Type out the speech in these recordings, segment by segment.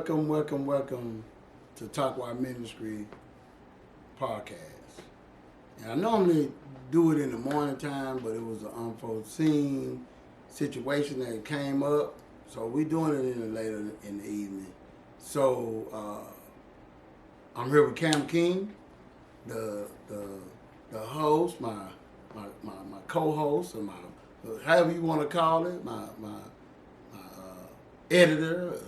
welcome to TAQWA Ministries podcast. And I normally do it in the morning time, but it was an unforeseen situation that came up, so we're doing it later in the evening. So I'm here with Cam King, the host, my co-host, or my however you want to call it, my editor.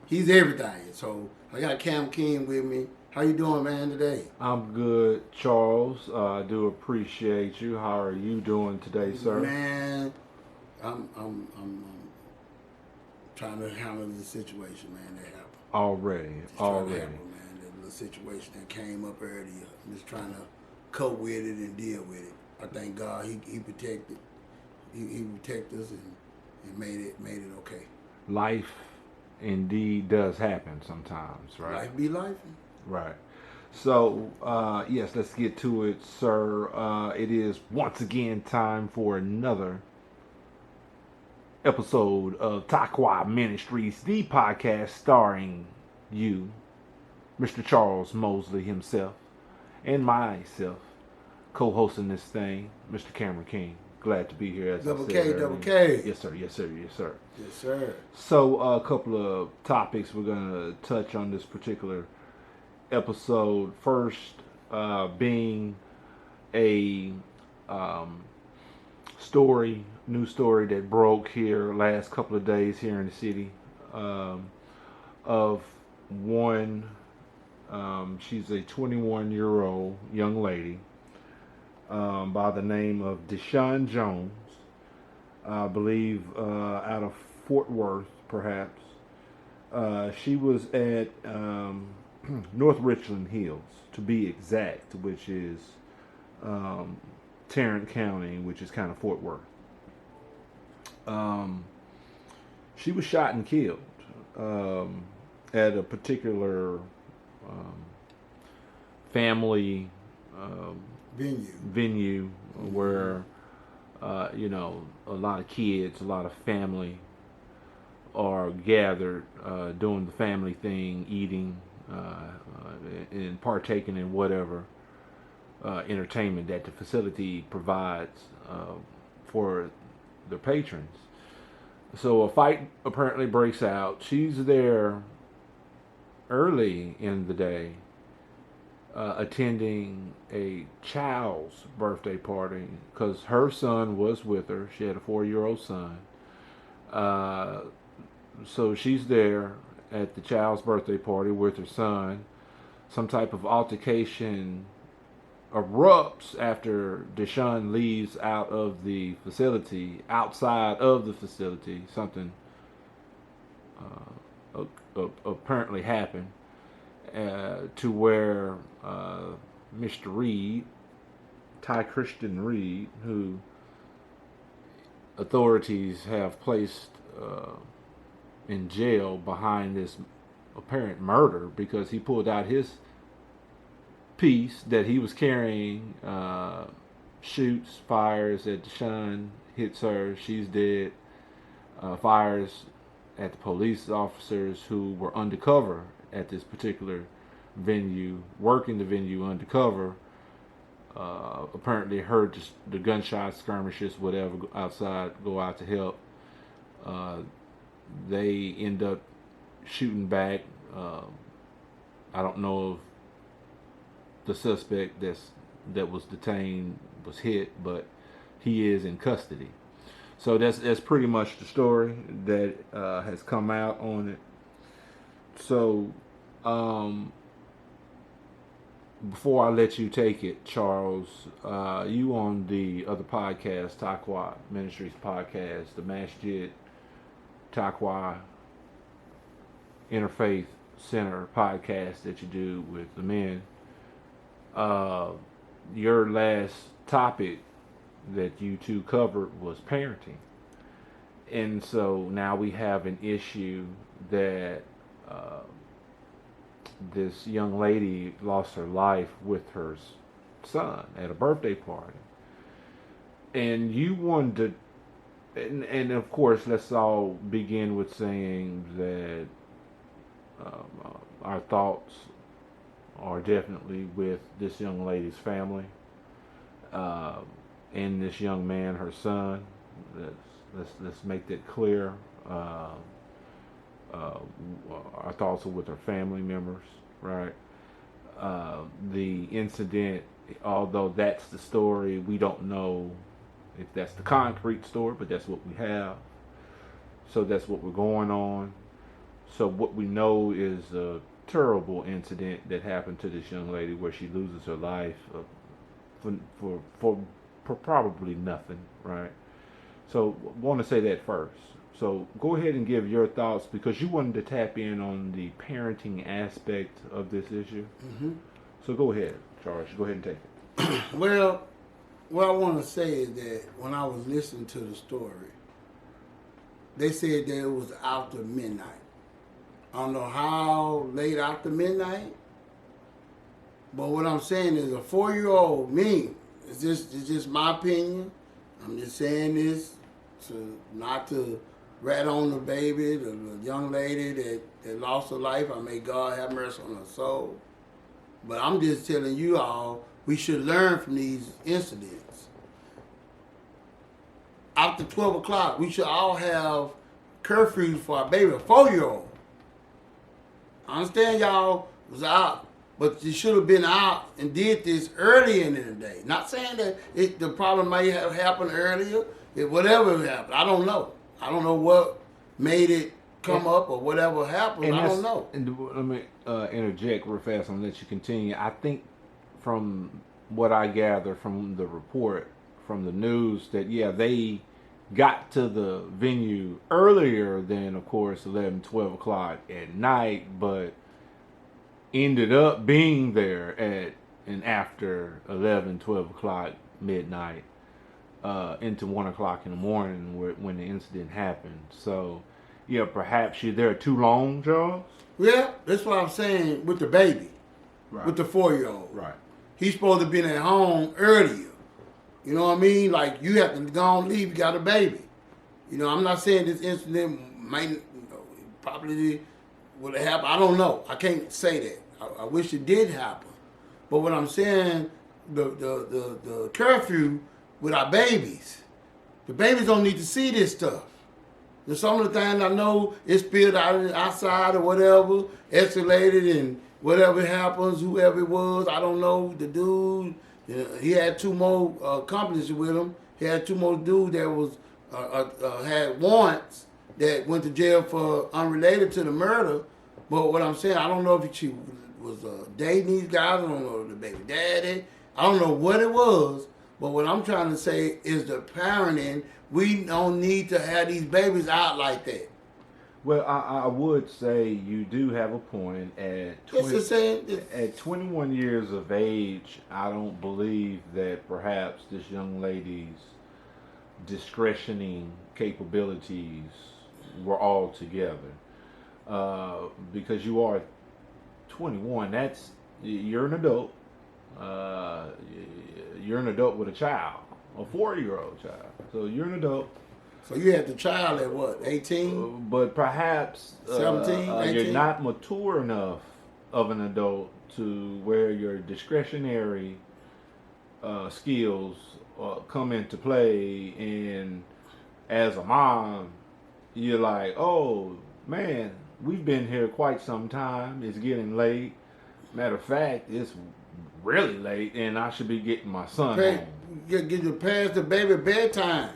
He's everything. So I got Cam King with me. How you doing, man, today? I'm good, Charles. I do appreciate you. How are you doing today, sir? Man, I'm trying to handle the situation, man, that happened. Already. Man, that little situation that came up earlier. I'm just trying to cope with it and deal with it. I thank God he protected. He protected us and made it okay. Life indeed does happen sometimes, right? Life be life. Right. So, yes, let's get to it, sir. It is once again time for another episode of TAQWA Ministries, the podcast starring you, Mr. Charles Mosley himself, and myself, co-hosting this thing, Mr. Cameron King. Glad to be here. As Double I said K, earlier. double K. Yes, sir. Yes, sir. Yes, sir. Yes, sir. So, a couple of topics we're going to touch on this particular episode. First, being a new story that broke here last couple of days here in the city, of one. She's a 21-year-old young lady by the name of Deshaun Jones. I believe out of Fort Worth, perhaps. She was at North Richland Hills, to be exact, which is Tarrant County, which is kind of Fort Worth. She was shot and killed at a particular family venue where a lot of kids, a lot of family are gathered doing the family thing, eating and partaking in whatever entertainment that the facility provides for the patrons. So a fight apparently breaks out. She's there early in the day attending a child's birthday party because her son was with her. She had a 4-year-old son. So she's there at the child's birthday party with her son. Some type of altercation erupts after Deshaun leaves out of the facility, outside of the facility. Something apparently happened to where Mr. Reed, Ty Christian Reed, who authorities have placed in jail behind this apparent murder because he pulled out his piece that he was carrying, shoots, fires at Deshaun, hits her, she's dead, fires at the police officers who were undercover at this particular venue, working the venue undercover. Apparently heard the gunshots, skirmishes, whatever, outside, go out to help. They end up shooting back. I don't know if the suspect that was detained was hit, but he is in custody. So that's pretty much the story that has come out on it. So before I let you take it, Charles, you on the other podcast, TAQWA Ministries podcast, the Masjid TAQWA Interfaith Center podcast that you do with the men. Your last topic that you two covered was parenting. And so now we have an issue that this young lady lost her life with her son at a birthday party. And you wanted to, and of course, let's all begin with saying that our thoughts are definitely with this young lady's family, uh, and this young man, her son. Let's make that clear. Uh, our thoughts are with her family members, right? The incident, although that's the story, we don't know if that's the concrete story, but that's what we have. So that's what we're going on. So what we know is a terrible incident that happened to this young lady where she loses her life for probably nothing, right? So I want to say that first. So go ahead and give your thoughts because you wanted to tap in on the parenting aspect of this issue. Mm-hmm. So go ahead, Charles. Go ahead and take it. Well, what I want to say is that when I was listening to the story, they said that it was after midnight. I don't know how late after midnight, but what I'm saying is a 4-year-old, me, it's just my opinion. I'm just saying this not to rat on the baby, the young lady that lost her life. I may God have mercy on her soul. But I'm just telling you all, we should learn from these incidents. After 12 o'clock, we should all have curfews for our baby, a 4-year-old. I understand y'all was out, but you should have been out and did this earlier in the day. Not saying that the problem might have happened earlier, whatever happened. I don't know. I don't know what made it come up or whatever happened. I don't know. And let me interject real fast and let you continue. I think from what I gather from the report, from the news, that, yeah, they got to the venue earlier than, of course, 11, 12 o'clock at night, but ended up being there at and after 11, 12 o'clock midnight into 1 o'clock in the morning when the incident happened. So, yeah, perhaps you're there too long, Charles? Yeah, that's what I'm saying with the baby, Right. with the 4-year-old. Right. He's supposed to be at home earlier. You know what I mean? Like, you have to go and leave, you got a baby. You know, I'm not saying this incident probably would have happened. I don't know. I can't say that. I wish it did happen. But what I'm saying, the curfew with our babies, the babies don't need to see this stuff. And some of the things I know it spilled out outside or whatever, escalated and whatever happens, whoever it was, I don't know, the dude, he had 2 more accomplices with him. He had 2 more dudes that was had warrants that went to jail for unrelated to the murder. But what I'm saying, I don't know if she was dating these guys. I don't know the baby daddy. I don't know what it was. But what I'm trying to say is the parenting. We don't need to have these babies out like that. Well, I would say you do have a point. At 21 years of age, I don't believe that perhaps this young lady's discretioning capabilities were all together. Because you are 21, you're an adult. You're an adult with a child, a 4-year-old child. So you're an adult. So you had the child at what, 18? But perhaps 17, 18? You're not mature enough of an adult to where your discretionary skills come into play. And as a mom, you're like, oh, man, we've been here quite some time. It's getting late. Matter of fact, it's really late, and I should be getting my son home. Get you past the baby bedtime.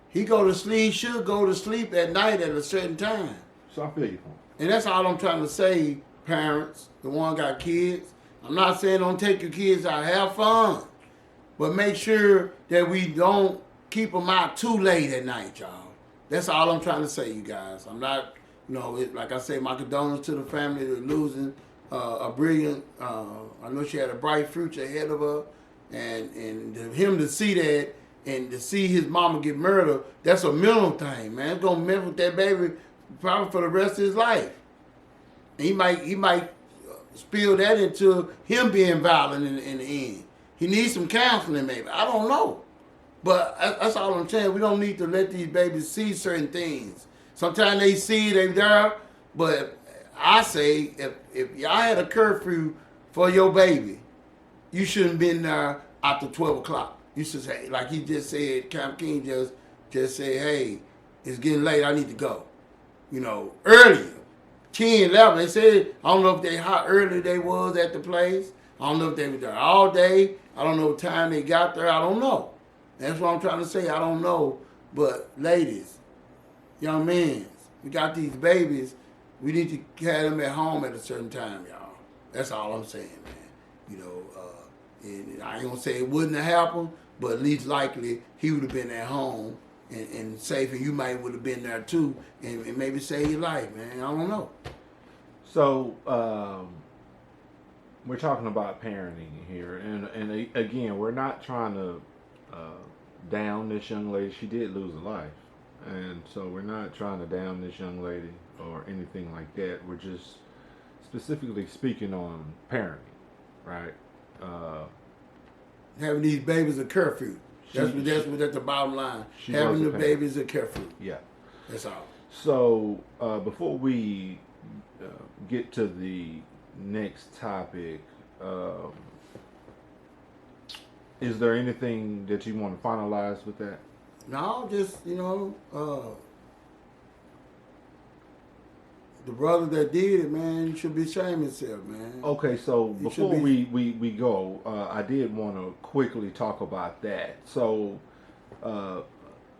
He should go to sleep at night at a certain time. So I feel you. And that's all I'm trying to say, parents, the one got kids. I'm not saying don't take your kids out, have fun. But make sure that we don't keep them out too late at night, y'all. That's all I'm trying to say, you guys. I'm not, like I say, my condolences to the family that losing a brilliant, I know she had a bright future ahead of her. And him to see that and to see his mama get murdered, that's a mental thing, man. It's going to mess with that baby probably for the rest of his life. And he might spill that into him being violent in the end. He needs some counseling maybe. I don't know. But that's all I'm saying. We don't need to let these babies see certain things. Sometimes they see they're there, but I say if y'all had a curfew for your baby, you shouldn't have been there after 12 o'clock. You should say, like he just said, Camp King just said, hey, it's getting late, I need to go. You know, earlier, 10, 11. They said, I don't know if how early they was at the place. I don't know if they were there all day. I don't know what time they got there. I don't know. That's what I'm trying to say. I don't know. But ladies, young men, we got these babies. We need to have them at home at a certain time, y'all. That's all I'm saying, man. You know, and I ain't gonna say it wouldn't have happened, but at least likely he would have been at home and safe, and you might would have been there too, and maybe save your life, man. I don't know. So we're talking about parenting here, and again, we're not trying to down this young lady. She did lose a life, and so we're not trying to down this young lady or anything like that. We're just specifically speaking on parenting, right? Having these babies a curfew. That's the bottom line. Having the babies a curfew. Yeah. That's all. So before we get to the next topic, is there anything that you want to finalize with that? No, just, you know, the brother that did it, man, you should be ashamed of himself, man. Okay, so before we go, I did want to quickly talk about that. So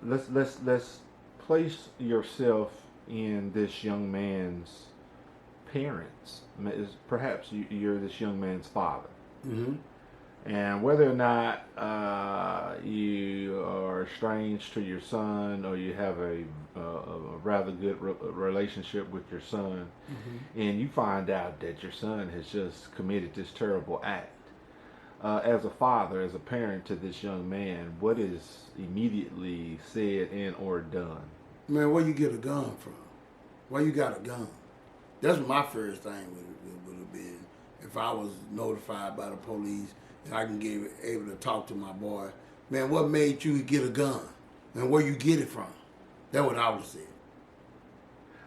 let's place yourself in this young man's parents. Perhaps you're this young man's father. Mm-hmm. And whether or not you are estranged to your son, or you have a rather good relationship with your son, mm-hmm. and you find out that your son has just committed this terrible act, as a father, as a parent to this young man, what is immediately said and or done? Man, where you get a gun from? Where you got a gun? That's what my first thing would have been if I was notified by the police. And I can get able to talk to my boy. Man, what made you get a gun? And where you get it from? That's what I would say.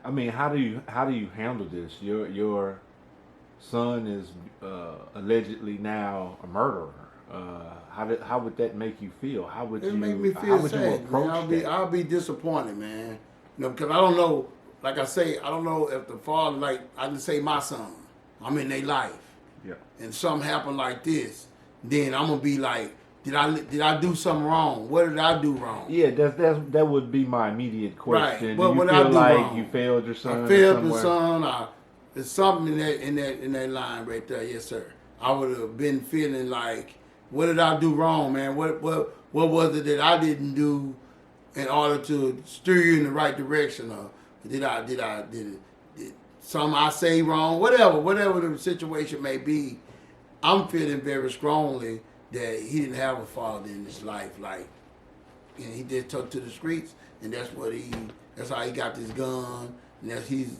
I mean, how do you handle this? Your son is allegedly now a murderer. How would that make you feel? How would you make me feel how sad, would you approach that? I'll be disappointed, man. You know, because I don't know. Like I say, I don't know if the father, like I can say my son, I'm in their life. Yeah. And something happened like this. Then I'm gonna be like, did I do something wrong? What did I do wrong? Yeah, that would be my immediate question. Right. But do you what feel I do like wrong? You failed your son? I failed the son. There's something in that line right there. Yes, sir. I would have been feeling like, what did I do wrong, man? What was it that I didn't do in order to steer you in the right direction? Or did something I say wrong? Whatever the situation may be. I'm feeling very strongly that he didn't have a father in his life, like, and he just took to the streets, and that's how he got this gun, and that's he's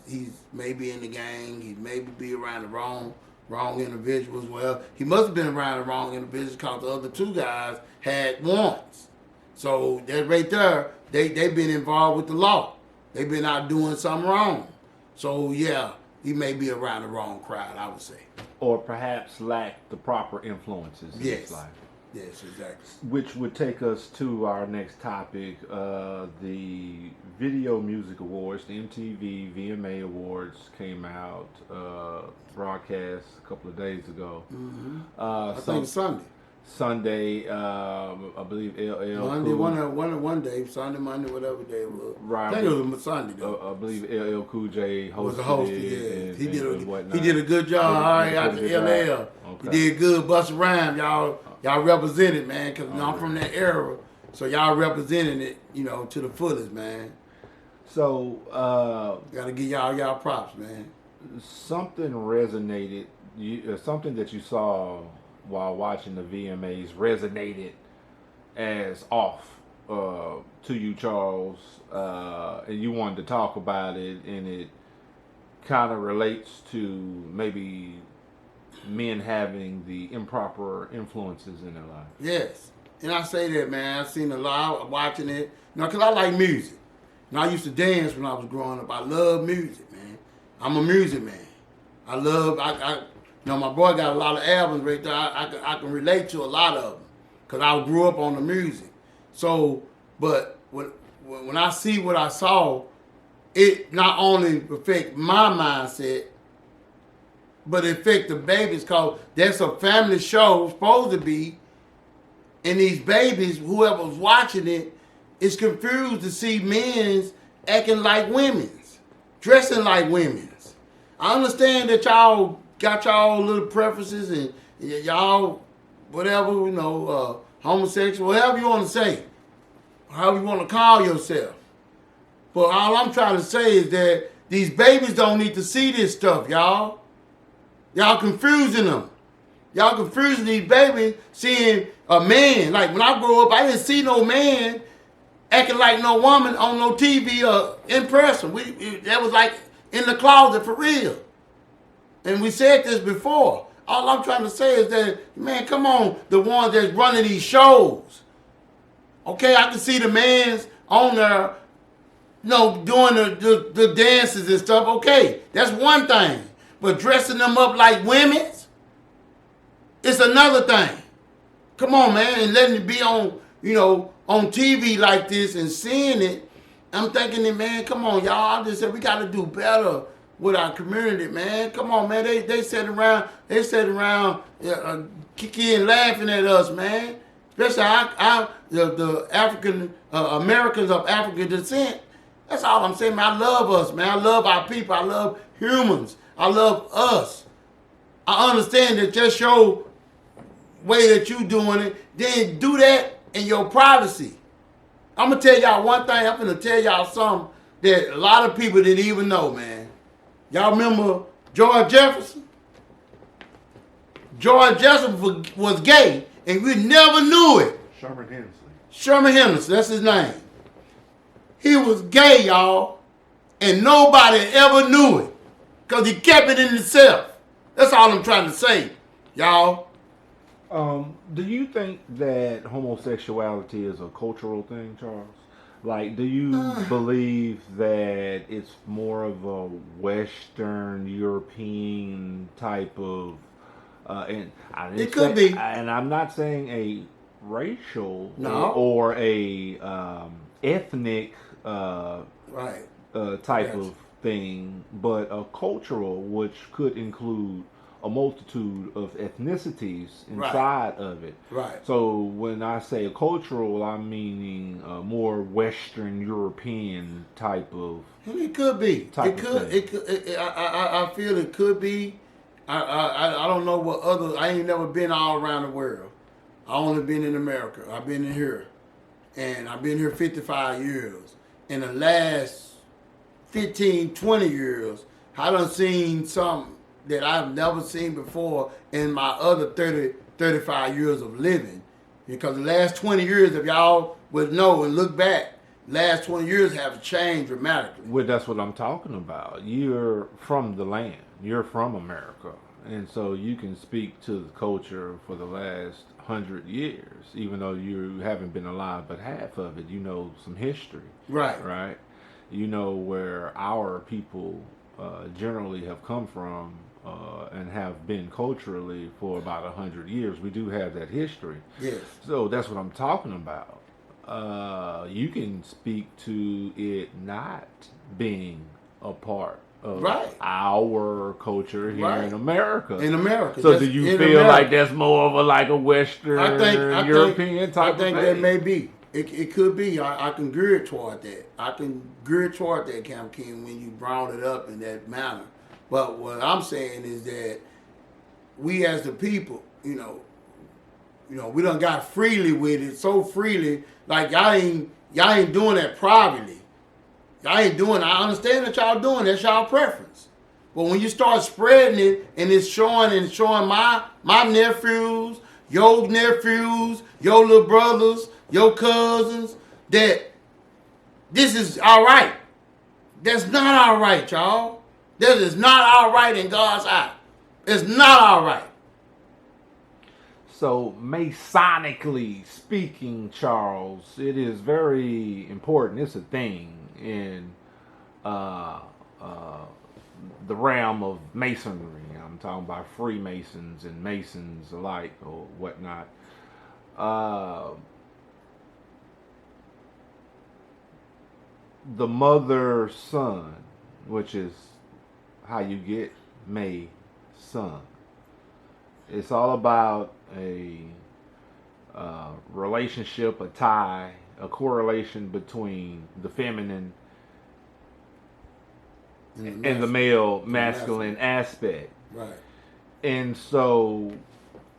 maybe in the gang, he maybe be around the wrong individuals. Well, he must have been around the wrong individuals because the other two guys had warrants. So that right there, they've been involved with the law. They've been out doing something wrong. So yeah, he may be around the wrong crowd, I would say. Or perhaps lack the proper influences in his life. Yes, exactly. Which would take us to our next topic, the Video Music Awards, the MTV VMA Awards came out, broadcast a couple of days ago. Mm-hmm. I think Sunday, I believe LL Monday, one day, Sunday, Monday, whatever day it was. Right. I think it was Sunday though. I believe LL Cool J was the host. Yeah, and he did a good job. All right, out to LL. Okay. He did good. Bust a rhyme, y'all represented, man. Because I'm from that era, so y'all represented it, to the fullest, man. So gotta give y'all props, man. Something resonated. Something that you saw while watching the VMAs resonated as off to you, Charles, and you wanted to talk about it, and it kind of relates to maybe men having the improper influences in their life. Yes, and I say that, man. I've seen a lot watching it, because I like music. I used to dance when I was growing up. I love music, man. I'm a music man. I love, my boy got a lot of albums right there. I can relate to a lot of them because I grew up on the music. So, but when I see what I saw, it not only affect my mindset, but it affect the babies because that's a family show supposed to be. And these babies, whoever's watching it, is confused to see men's acting like women's, dressing like women's. I understand that y'all got y'all little preferences and y'all, whatever, homosexual, whatever you want to say, however you want to call yourself. But all I'm trying to say is that these babies don't need to see this stuff, y'all. Y'all confusing them. Y'all confusing these babies seeing a man. Like when I grew up, I didn't see no man acting like no woman on no TV or in person. That was like in the closet for real. And we said this before. All I'm trying to say is that, man, come on, the ones that's running these shows. Okay, I can see the man's on there, doing the dances and stuff. Okay, that's one thing. But dressing them up like women's, it's another thing. Come on, man, and letting it be on, on TV like this and seeing it. I'm thinking that, man, come on, y'all. I just said we got to do better with our community, man. Come on, man. They sat around kicking, laughing at us, man. Especially the African Americans of African descent. That's all I'm saying, man. I love us, man. I love our people. I love humans. I love us. I understand that just your way that you doing it, then do that in your privacy. I'm going to tell y'all one thing. I'm going to tell y'all something that a lot of people didn't even know, man. Y'all remember George Jefferson? George Jefferson was gay, and we never knew it. Sherman Hemsley, that's his name. He was gay, y'all, and nobody ever knew it because he kept it in himself. That's all I'm trying to say, y'all. Do you think that homosexuality is a cultural thing, Charles? Like, do you believe that it's more of a Western European type of, it could be, and I'm not saying a racial no. or a ethnic type of thing, but a cultural, which could include a multitude of ethnicities inside of it. Right. So when I say a cultural, I'm meaning a more Western European type of. And it could be. It could. I feel it could be. I don't know what other. I ain't never been all around the world. I only been in America. I've been in here, and I've been here 55 years. In the last 15, 20 years, I done seen something that I've never seen before in my other 30, 35 years of living. Because the last 20 years, if y'all would know and look back, last 20 years have changed dramatically. Well, that's what I'm talking about. You're from the land. You're from America. And so you can speak to the culture for the last 100 years, even though you haven't been alive but half of it. You know some history. Right. Right? You know where our people generally have come from and have been culturally for about 100 years. We do have that history. Yes. So that's what I'm talking about. You can speak to it not being a part of our culture here in America. In America. So do you feel like that's more of a Western European type of thing? I think that may be. It could be. I can gear it toward that. I can gear it toward that, Cam King, when you brought it up in that manner. But what I'm saying is that we as the people, we done got freely with it, so freely, like y'all ain't doing that privately. Y'all ain't doing it. I understand that y'all doing it. That's y'all preference. But when you start spreading it and it's showing my nephews, your little brothers, your cousins, that this is all right. That's not all right, y'all. That is not all right in God's eye. It's not all right. So, Masonically speaking, Charles, it is very important. It's a thing in the realm of masonry. I'm talking about Freemasons and Masons alike or whatnot. The mother son, which is how you get May son. It's all about a relationship, a tie, a correlation between the feminine and the male masculine aspect. Right. And so,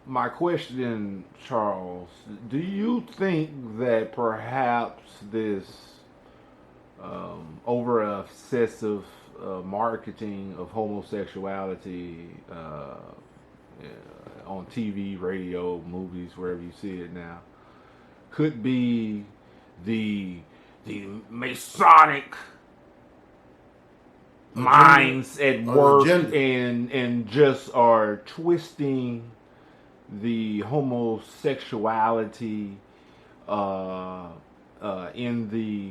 my question, Charles, do you think that perhaps this over obsessive marketing of homosexuality on TV, radio, movies, wherever you see it now, could be the Masonic minds at work and just are twisting the homosexuality in the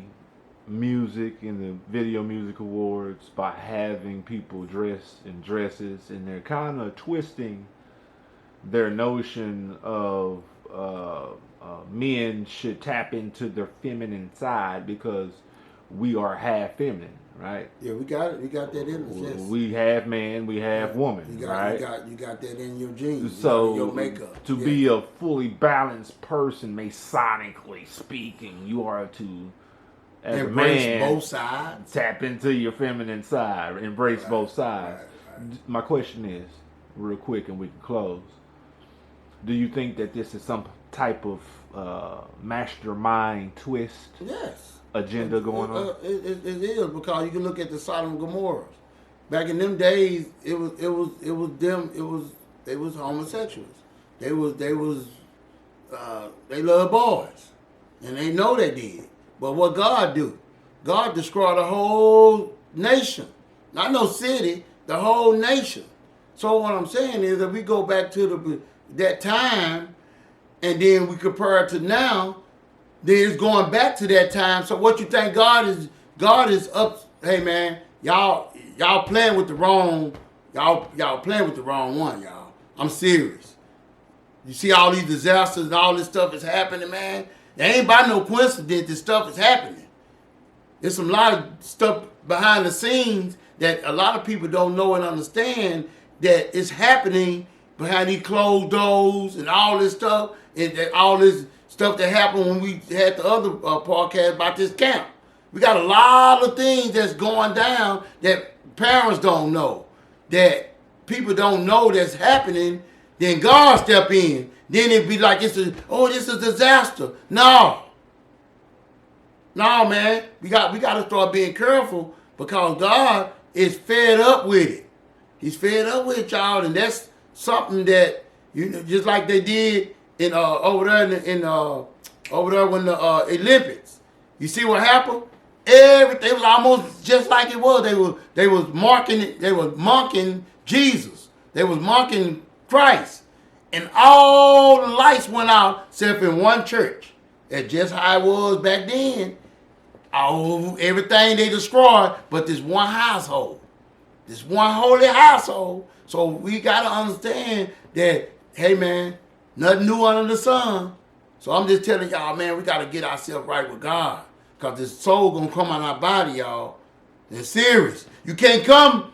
music, in the Video Music Awards, by having people dress in dresses, and they're kind of twisting their notion of men should tap into their feminine side because we are half feminine, right? Yeah, we got it. We got that in us. Yes. We have man, we have woman, right? You got that in your genes. So in your makeup. To be a fully balanced person, Masonically speaking, you are to, as embrace a man, both sides. Tap into your feminine side. Embrace both sides. Right. My question is, real quick, and we can close. Do you think that this is some type of mastermind twist? Yes. Agenda going on? It is, because you can look at the Sodom and Gomorrah. Back in them days, they was homosexuals. They love boys, and they know they did. But what God do? God destroyed the whole nation, not no city, the whole nation. So what I'm saying is, if we go back to that time, and then we compare it to now, then it's going back to that time. So what you think God is up? Hey man, y'all playing with the wrong, y'all playing with the wrong one, y'all. I'm serious. You see all these disasters and all this stuff is happening, man. It ain't by no coincidence this stuff is happening. There's some lot of stuff behind the scenes that a lot of people don't know and understand that it's happening behind these closed doors and all this stuff, and all this stuff that happened when we had the other podcast about this camp. We got a lot of things that's going down that parents don't know, that people don't know that's happening. Then God step in. Then it'd be like this is a disaster. No, man. We got to start being careful, because God is fed up with it. He's fed up with it, y'all, and that's something that, you know, just like they did in over there when the Olympics. You see what happened? Everything was almost just like it was. They was marking it. They was mocking Jesus. They was mocking Christ, and all the lights went out except in one church. That's just how it was back then. Everything they destroyed, but this one household, this one holy household. So we gotta understand that, hey man, nothing new under the sun. So I'm just telling y'all, man, we gotta get ourselves right with God, because this soul gonna come on our body, y'all. It's serious. You can't come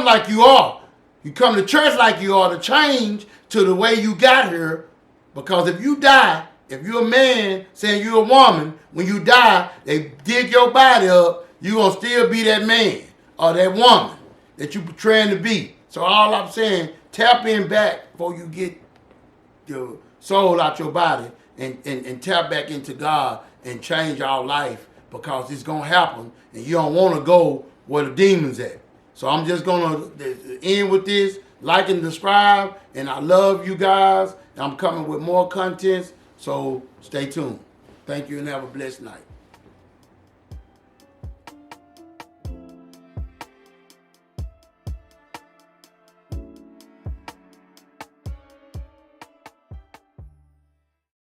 like you are. You come to church like you are to change to the way you got here. Because if you die, if you're a man saying you're a woman, when you die, they dig your body up, you're gonna still be that man or that woman that you portraying to be. So all I'm saying, tap in back before you get your soul out your body, and tap back into God and change our life, because it's going to happen, and you don't want to go where the demons at. So I'm just going to end with this, like and subscribe, and I love you guys. I'm coming with more contents, so stay tuned. Thank you and have a blessed night.